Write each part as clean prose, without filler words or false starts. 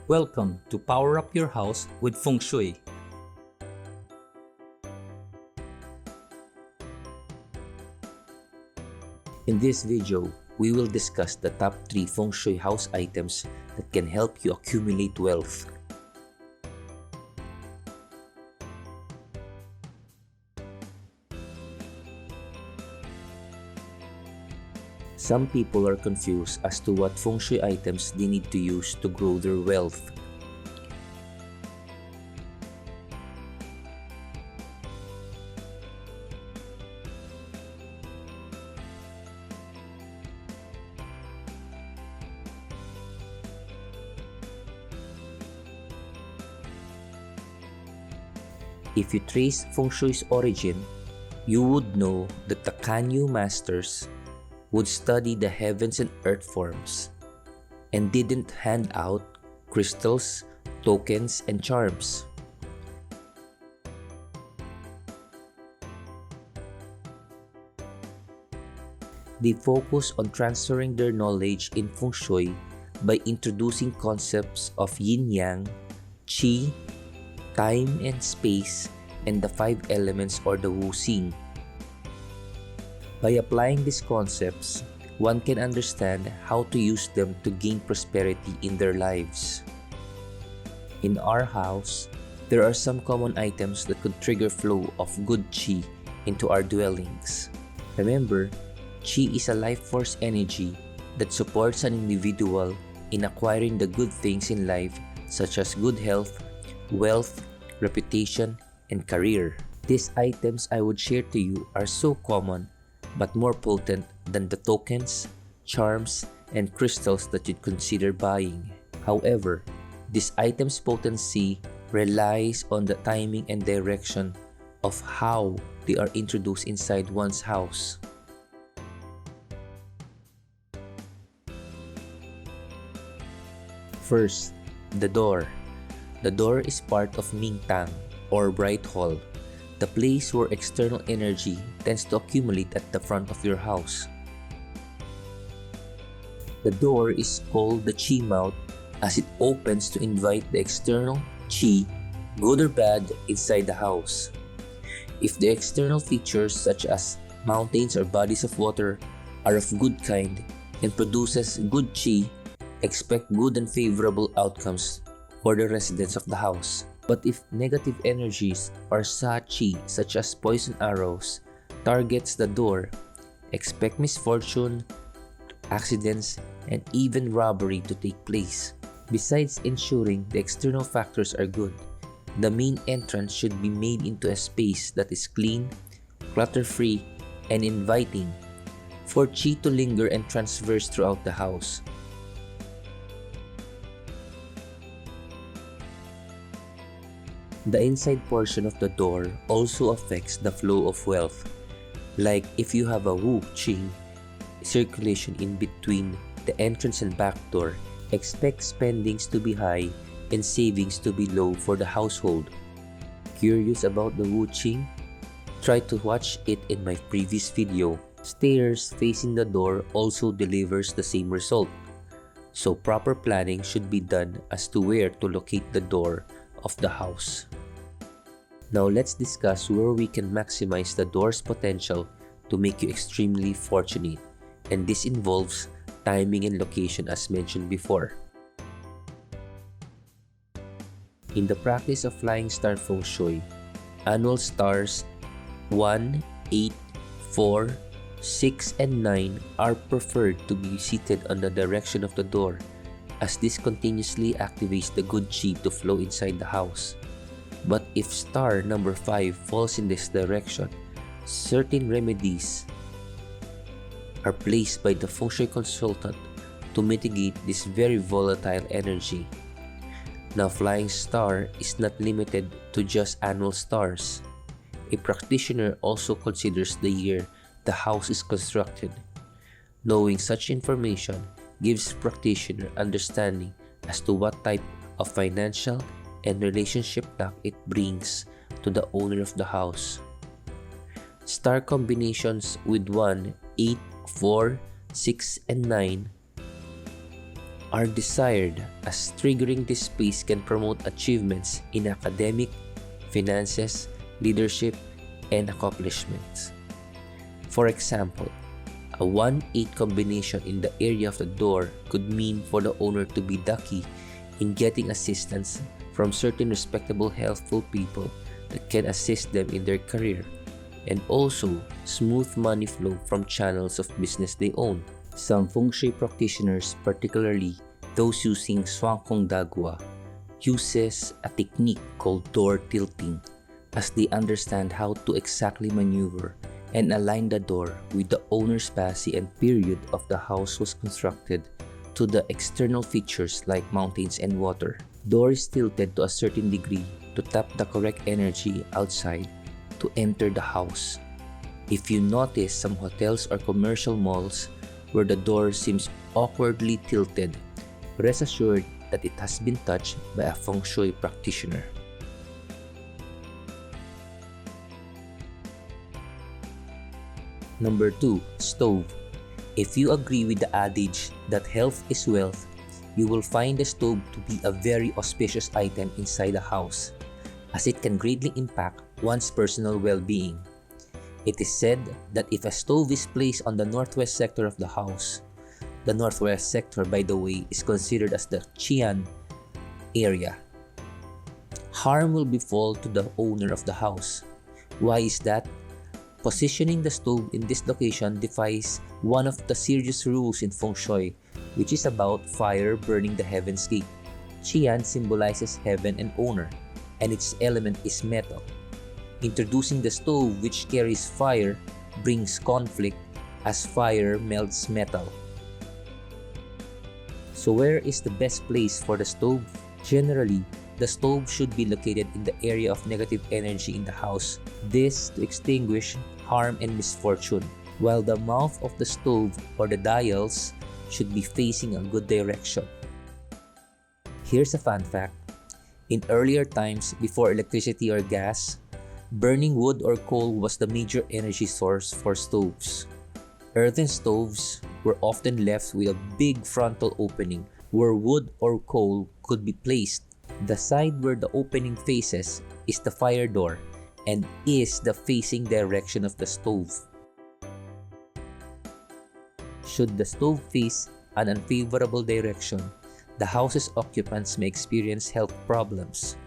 Welcome to Power Up Your House with Feng Shui. In this video, we will discuss the top 3 Feng Shui house items that can help you accumulate wealth. Some people are confused as to what Feng Shui items they need to use to grow their wealth. If you trace Feng Shui's origin, you would know that the Kanyu masters would study the heavens and earth forms and didn't hand out crystals, tokens, and charms. They focus on transferring their knowledge in Feng Shui by introducing concepts of yin-yang, qi, time and space, and the 5 elements or the wu-xing. By applying these concepts, one can understand how to use them to gain prosperity in their lives. In our house, there are some common items that could trigger flow of good qi into our dwellings. Remember, qi is a life force energy that supports an individual in acquiring the good things in life such as good health, wealth, reputation, and career. These items I would share to you are so common but more potent than the tokens, charms, and crystals that you'd consider buying. However, this item's potency relies on the timing and direction of how they are introduced inside one's house. First, the door. The door is part of Ming Tang, or Bright Hall, the place where external energy tends to accumulate at the front of your house. The door is called the Qi mouth as it opens to invite the external Qi, good or bad, inside the house. If the external features such as mountains or bodies of water are of good kind and produces good Qi, expect good and favorable outcomes for the residents of the house. But if negative energies or sa-chi such as poison arrows targets the door, expect misfortune, accidents, and even robbery to take place. Besides ensuring the external factors are good, the main entrance should be made into a space that is clean, clutter-free, and inviting for qi to linger and transverse throughout the house. The inside portion of the door also affects the flow of wealth. Like if you have a Wu Qing circulation in between the entrance and back door, expect spendings to be high and savings to be low for the household. Curious about the Wu Qing? Try to watch it in my previous video. Stairs facing the door also delivers the same result. So proper planning should be done as to where to locate the door of the house. Now let's discuss where we can maximize the door's potential to make you extremely fortunate, and this involves timing and location as mentioned before. In the practice of flying star Feng Shui, annual stars 1, 8, 4, 6, and 9 are preferred to be seated on the direction of the door, as this continuously activates the good qi to flow inside the house. But if star number 5 falls in this direction, certain remedies are placed by the Feng Shui consultant to mitigate this very volatile energy. Now, flying star is not limited to just annual stars. A practitioner also considers the year the house is constructed. Knowing such information gives practitioner understanding as to what type of financial and relationship luck it brings to the owner of the house. Star combinations with 1, 8, 4, 6, and 9 are desired as triggering this space can promote achievements in academic, finances, leadership, and accomplishments. For example, a 1-8 combination in the area of the door could mean for the owner to be lucky in getting assistance from certain respectable, helpful people that can assist them in their career, and also smooth money flow from channels of business they own. Some Feng Shui practitioners, particularly those using Swangkong Dagwa, uses a technique called door tilting, as they understand how to exactly maneuver and align the door with the owner's passy and period of the house was constructed to the external features like mountains and water. Door is tilted to a certain degree to tap the correct energy outside to enter the house. If you notice some hotels or commercial malls where the door seems awkwardly tilted, rest assured that it has been touched by a Feng Shui practitioner. Number 2. Stove. If you agree with the adage that health is wealth, you will find the stove to be a very auspicious item inside a house, as it can greatly impact one's personal well-being. It is said that if a stove is placed on the northwest sector of the house, the northwest sector, by the way, is considered as the Qian area, harm will befall to the owner of the house. Why is that? Positioning the stove in this location defies one of the serious rules in Feng Shui, which is about fire burning the heaven's gate. Qian symbolizes heaven and owner, and its element is metal. Introducing the stove, which carries fire, brings conflict as fire melts metal. So where is the best place for the stove? Generally, the stove should be located in the area of negative energy in the house, this to extinguish harm and misfortune, while the mouth of the stove or the dials should be facing a good direction. Here's a fun fact. In earlier times, before electricity or gas, burning wood or coal was the major energy source for stoves. Earthen stoves were often left with a big frontal opening where wood or coal could be placed. The side where the opening faces is the fire door and is the facing direction of the stove. Should the stove face an unfavorable direction, the house's occupants may experience health problems.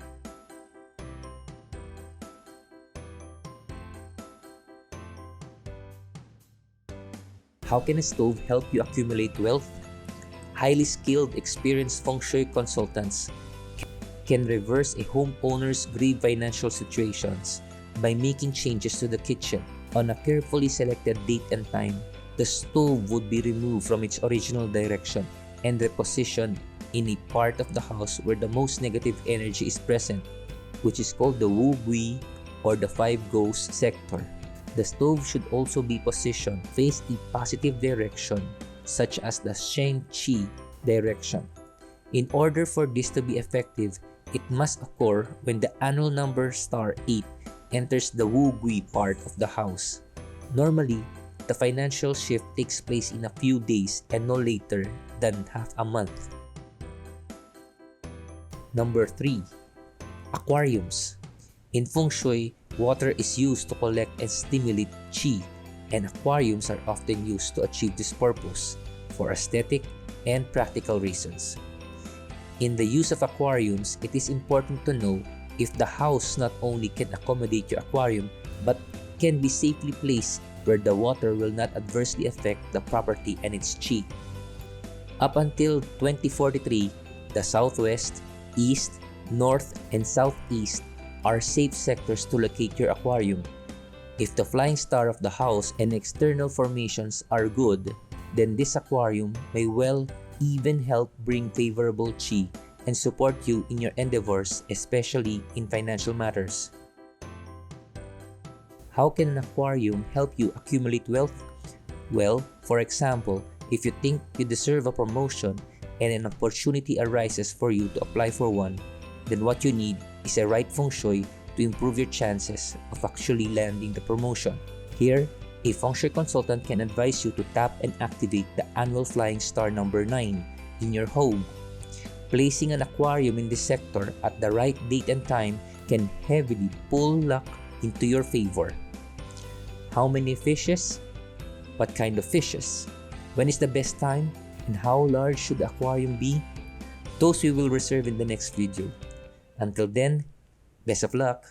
How can a stove help you accumulate wealth? Highly skilled, experienced Feng Shui consultants can reverse a homeowner's grave financial situations by making changes to the kitchen. On a carefully selected date and time, the stove would be removed from its original direction and repositioned in a part of the house where the most negative energy is present, which is called the Wu Gui or the Five Ghosts sector. The stove should also be positioned face a positive direction, such as the Sheng Qi direction. In order for this to be effective, it must occur when the annual number star 8 enters the Wu Gui part of the house. Normally, the financial shift takes place in a few days and no later than half a month. Number 3. Aquariums. In Feng Shui, water is used to collect and stimulate qi, and aquariums are often used to achieve this purpose for aesthetic and practical reasons. In the use of aquariums, it is important to know if the house not only can accommodate your aquarium but can be safely placed where the water will not adversely affect the property and its qi. Up until 2043, the southwest, east, north, and southeast are safe sectors to locate your aquarium. If the flying star of the house and external formations are good, then this aquarium may well even help bring favorable qi and support you in your endeavors, especially in financial matters. How can an aquarium help you accumulate wealth? Well, for example, if you think you deserve a promotion and an opportunity arises for you to apply for one, then what you need is a right Feng Shui to improve your chances of actually landing the promotion. Here, a Feng Shui consultant can advise you to tap and activate the annual flying star number 9 in your home. Placing an aquarium in this sector at the right date and time can heavily pull luck into your favor. How many fishes? What kind of fishes? When is the best time? And how large should the aquarium be? Those we will reserve in the next video. Until then, best of luck!